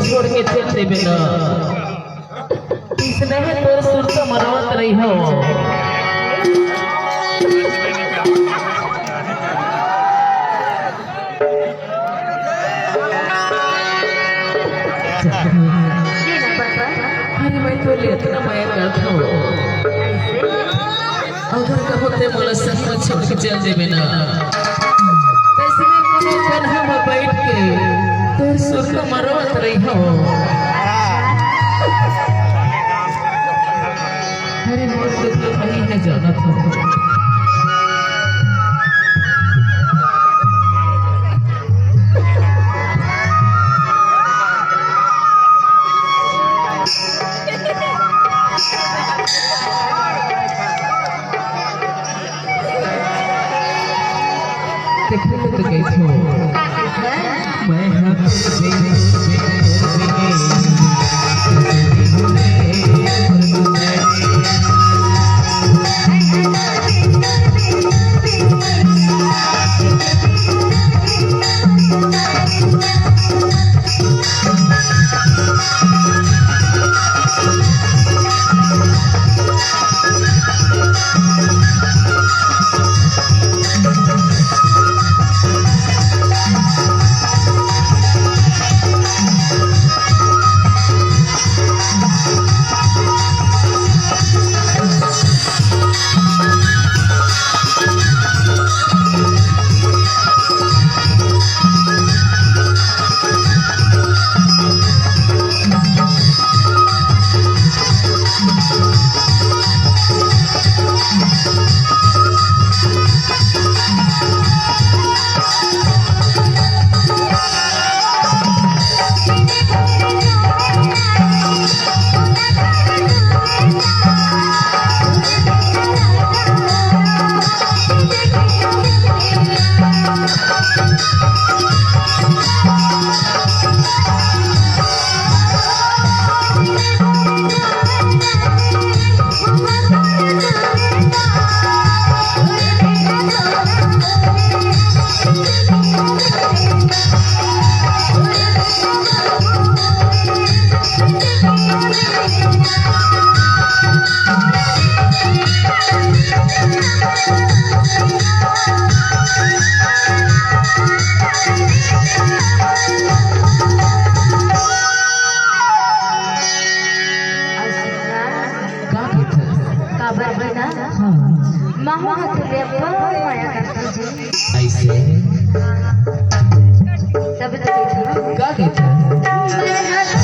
छोड़ के चल देबे ना इसने है तोर सुर तो मरवत रही हो अरे मैं तो ले इतना माया करता हूँ अगर कहोते मोला सच में छोड़ के चल देबे ना ऐसे में कोनो कन्हा में बैठ के तोर सुर तो मरवत रही हो अरे मोर तो नहीं है जाना था देखने को तो कैसे हो मैं ऐसे तब तो क्या कहते हैं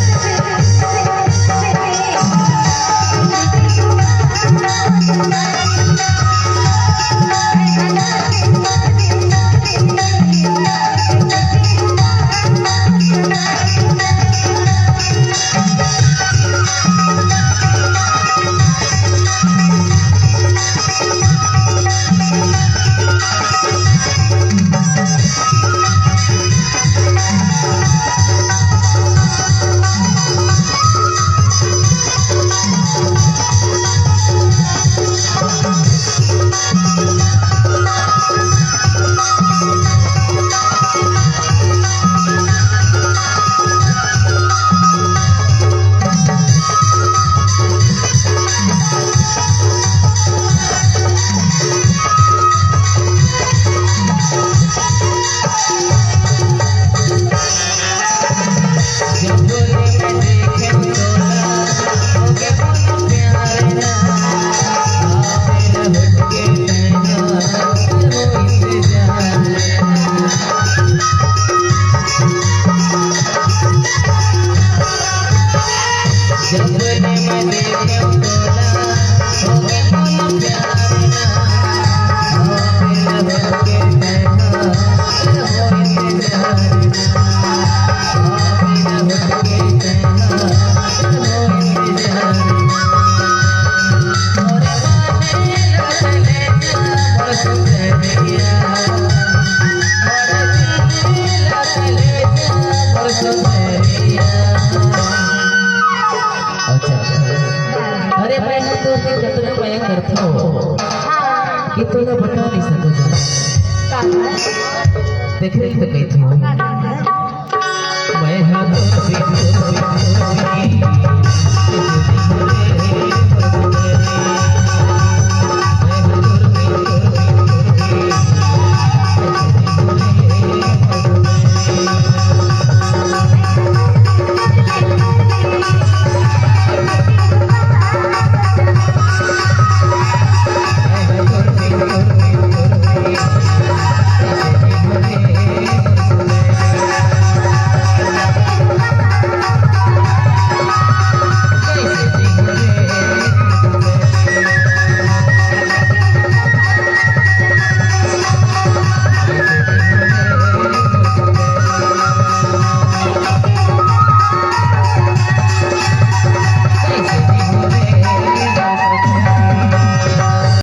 तो के कितना माया करता हो कि तो ना बता नहीं सकता देख रही तो कही थी मैं हाथ